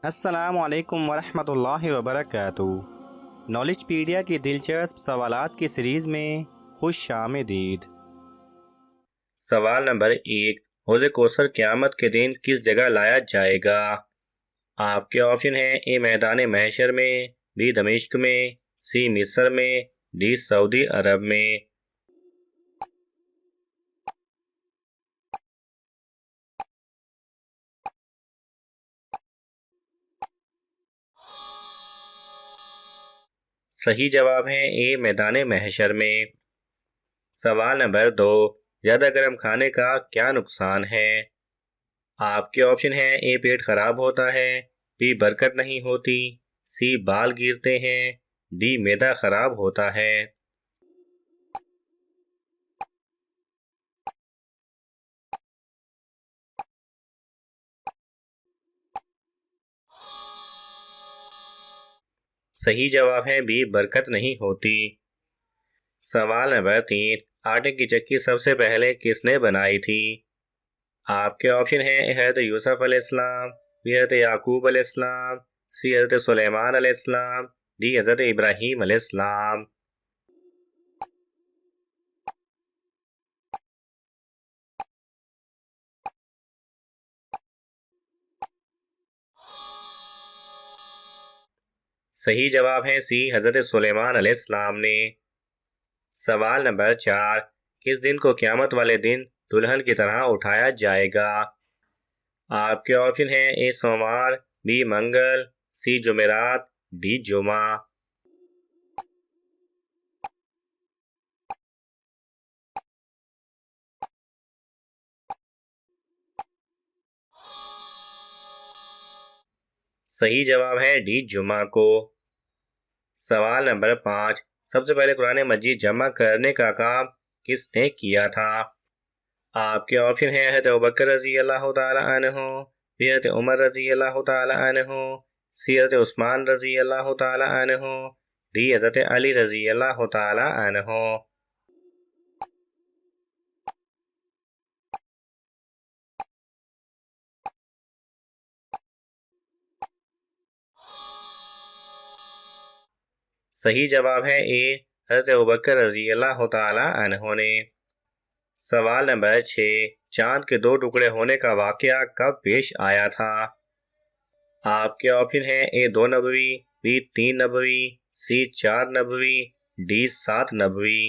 अस्सलाम वालेकुम वरहमतुल्लाहि वबरकातुहू। नॉलेजपीडिया की दिलचस्प सवालात की सीरीज़ में खुश आमदीद। सवाल नंबर 1। हौज़ कौसर क़यामत के दिन किस जगह लाया जाएगा? आपके ऑप्शन हैं ए मैदान महशर में, बी दमिश्क में, सी मिस्र में, डी सऊदी अरब में। सही जवाब है ए मैदान महशर में। सवाल नंबर 2। ज़्यादा गर्म खाने का क्या नुकसान है? आपके ऑप्शन हैं ए पेट खराब होता है, बी बरकत नहीं होती, सी बाल गिरते हैं, डी मैदा खराब होता है। सही जवाब है बी बरकत नहीं होती। सवाल नंबर 3। आटे की चक्की सबसे पहले किसने बनाई थी? आपके ऑप्शन हैं हज़रत यूसुफ अलैहिस्सलाम, बी हज़रत याकूब अलैहिस्सलाम, सी हज़रत सुलेमान अलैहिस्सलाम, डी हज़रत इब्राहीम अलैहिस्सलाम। सही जवाब है सी हज़रत सुलेमान अलैहिस्सलाम ने। सवाल नंबर 4। किस दिन को क़यामत वाले दिन दुल्हन की तरह उठाया जाएगा? आपके ऑप्शन हैं ए सोमवार, बी मंगल, सी जुमेरात, डी जुमा। सही जवाब है डी जुमा को। सवाल नंबर 5। सबसे पहले कुरान मजीद जमा करने का काम किसने किया था? आपके ऑप्शन हैं हज़रत अबू बकर रज़ी अल्लाह तआला अन्हु, फिर हज़रत उमर रज़ी अल्लाह तआला अन्हु, सी हज़रत उस्मान रज़ी अल्लाह तआला अन्हु, डी हज़रत अली रज़ी अल्लाह तआला अन्हु। सही जवाब है ए हज़रत अबू बकर रज़ी अल्लाह तआला अन्हु ने। सवाल नंबर 6। चांद के दो टुकड़े होने का वाकया कब पेश आया था? आपके ऑप्शन हैं ए 2 नबवी, बी 3 नबवी, सी 4 नबवी, डी 7 नबवी।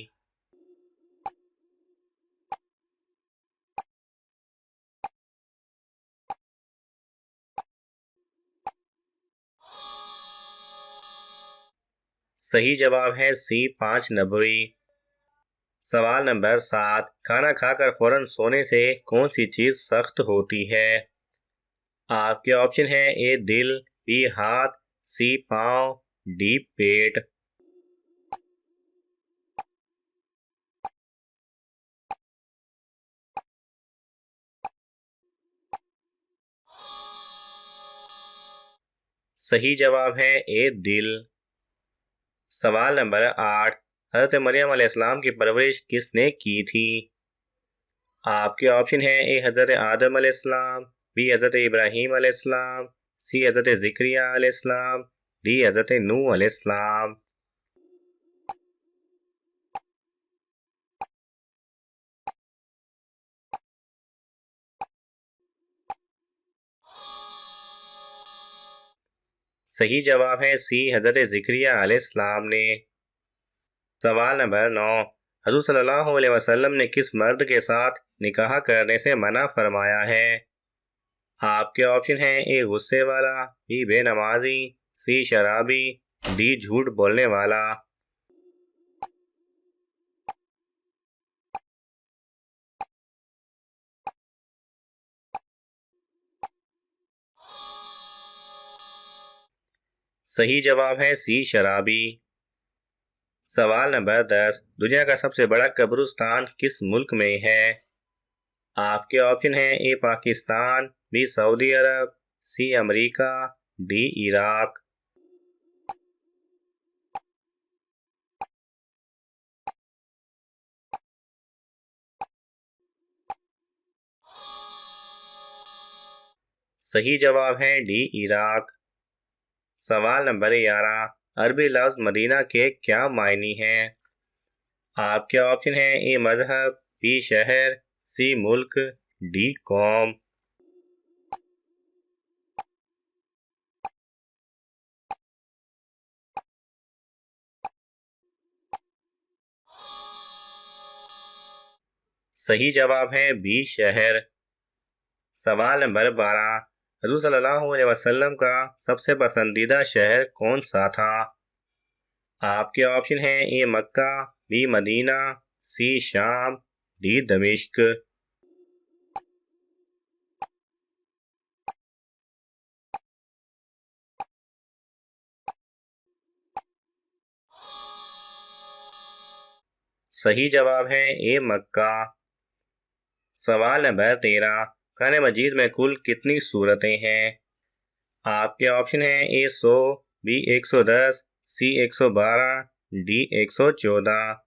सही जवाब है सी 5 नबवी। सवाल नंबर 7। खाना खाकर फौरन सोने से कौन सी चीज सख्त होती है? आपके ऑप्शन हैं ए दिल, बी हाथ, सी पाँव, डी पेट। सही जवाब है ए दिल। सवाल नंबर 8। हज़रत मरियम अलैहिस्सलाम की परवरिश किसने की थी? आपके ऑप्शन हैं ए हज़रत आदम अलैहिस्सलाम, बी हज़रत इब्राहीम अलैहिस्सलाम, सी हज़रत ज़िक्रिया अलैहिस्सलाम, डी हज़रत नूह अलैहिस्सलाम। सही जवाब है सी हज़रत ज़िक्रिया अलैहिस्सलाम ने। सवाल नंबर 9। हज़ूर सल्लल्लाहु अलैहि वसल्लम ने किस मर्द के साथ निकाह करने से मना फरमाया है? आपके ऑप्शन हैं ए गुस्से वाला, बी बेनमाजी, सी शराबी, डी झूठ बोलने वाला। सही जवाब है सी शराबी। सवाल नंबर 10। दुनिया का सबसे बड़ा कब्रिस्तान किस मुल्क में है? आपके ऑप्शन हैं ए पाकिस्तान, बी सऊदी अरब, सी अमेरिका, डी इराक। सही जवाब है डी इराक। सवाल नंबर 11, अरबी लफ्ज मदीना के क्या मायने हैं? आपके ऑप्शन है ए मजहब, बी शहर, सी मुल्क, डी कौम। सही जवाब है बी शहर। सवाल नंबर 12, हज़ूर सल्लल्लाहु अलैहि वसल्लम का सबसे पसंदीदा शहर कौन सा था? आपके ऑप्शन है ए मक्का, बी मदीना, सी शाम, डी दमिश्क। सही जवाब है ए मक्का। सवाल नंबर 13, कुरान मजीद में कुल कितनी सूरतें हैं? आपके ऑप्शन है ए 100, बी 110, सी 112, डी 114।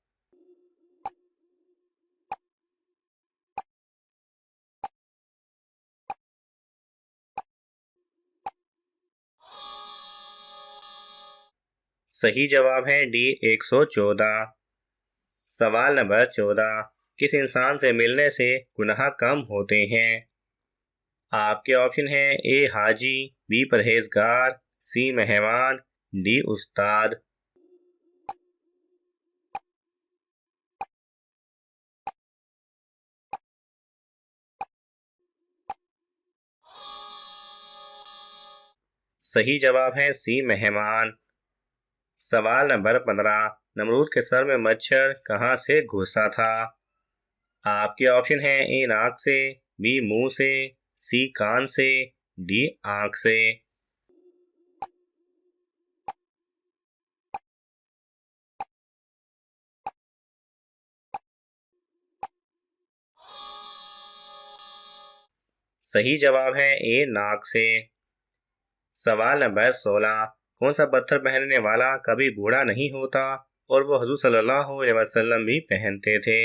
सही जवाब है डी 114। सवाल नंबर 14, किस इंसान से मिलने से गुनाह कम होते हैं? आपके ऑप्शन है ए हाजी, बी परहेजगार, सी मेहमान, डी उस्ताद। सही जवाब है सी मेहमान। सवाल नंबर 15, नमरूद के सर में मच्छर कहाँ से घुसा था? आपके ऑप्शन है ए नाक से, बी मुंह से, सी कान से, डी आंख से। सही जवाब है ए नाक से। सवाल नंबर 16, कौन सा पत्थर पहनने वाला कभी बूढ़ा नहीं होता और वो हजूर सल्लल्लाहु अलैहि वसल्लम भी पहनते थे?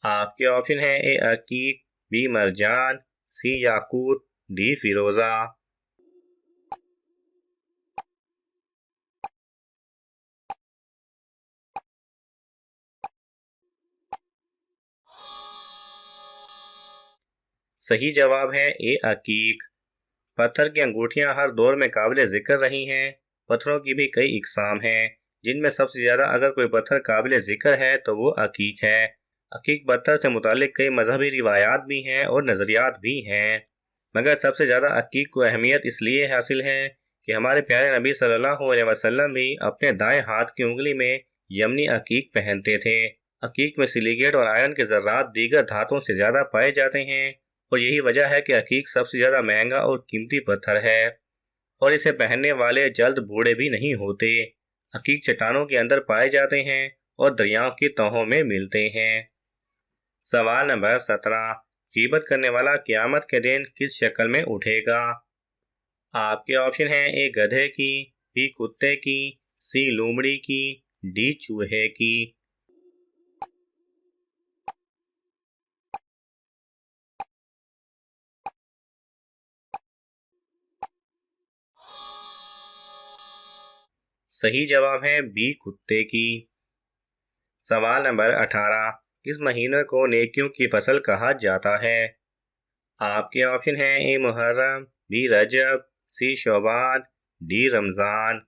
आपके ऑप्शन है ए अकीक, बी मरजान, सी याकूत, डी फिरोजा। सही जवाब है ए अकीक। पत्थर की अंगूठियां हर दौर में काबिल जिक्र रही हैं। पत्थरों की भी कई इकसाम हैं, जिनमें सबसे ज्यादा अगर कोई पत्थर काबिल जिक्र है तो वो अकीक है। अकीक पत्थर से मुतालिक कई मजहबी रिवायात भी हैं और नजरियात भी हैं, मगर सबसे ज्यादा अकीक को अहमियत इसलिए हासिल है कि हमारे प्यारे नबी सल्लल्लाहु अलैहि वसल्लम भी अपने दाएं हाथ की उंगली में यमनी अकीक पहनते थे। अकीक में सिलिकेट और आयरन के जर्रात दीगर धातुओं से ज्यादा पाए जाते हैं और यही वजह है कि अकीक सबसे ज्यादा महंगा और कीमती पत्थर है और इसे पहनने वाले जल्द बूढ़े भी नहीं होते। अकीक चट्टानों के अंदर पाए जाते हैं और दरियाओं की तहों में मिलते हैं। सवाल नंबर 17, गीबत करने वाला क़यामत के दिन किस शक्ल में उठेगा? आपके ऑप्शन है ए गधे की, बी कुत्ते की, सी लोमड़ी की, डी चूहे की। सही जवाब है बी कुत्ते की। सवाल नंबर 18, किस महीने को नेकियों की फसल कहा जाता है? आपके ऑप्शन है ए मुहर्रम, बी रजब, सी शौबान, डी रमजान।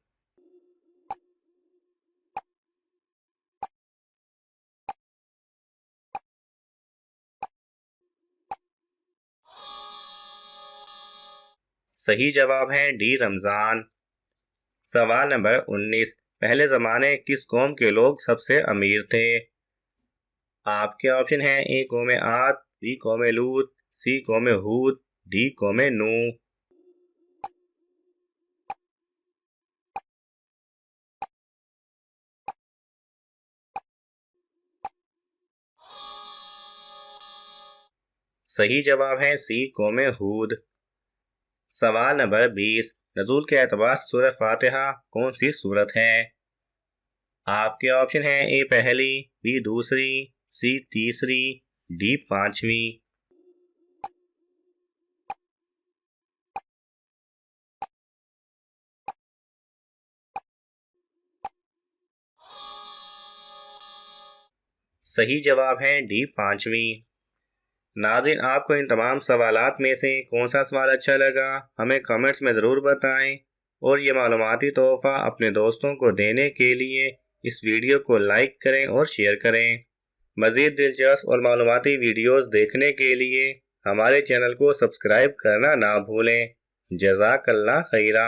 सही जवाब है डी रमजान। सवाल नंबर 19, पहले जमाने किस कौम के लोग सबसे अमीर थे? आपके ऑप्शन है ए कौम आद, बी कौम लूत, सी कौम हूद, डी कौम नूह। सही जवाब है सी कौम हूद। सवाल नंबर 20, नज़ूल के एतबार से सूरह फातिहा कौन सी सूरत है? आपके ऑप्शन है ए पहली, बी दूसरी, सी तीसरी, डी पांचवी। सही जवाब है डी, पांचवी। नाज़रीन, आपको इन तमाम सवालात में से कौन सा सवाल अच्छा लगा हमें कमेंट्स में ज़रूर बताएं, और ये मालूमाती तोहफ़ा अपने दोस्तों को देने के लिए इस वीडियो को लाइक करें और शेयर करें। मज़ीद दिलचस्प और मालूमाती वीडियोस देखने के लिए हमारे चैनल को सब्सक्राइब करना ना भूलें। जज़ाकल्लाह खैरा।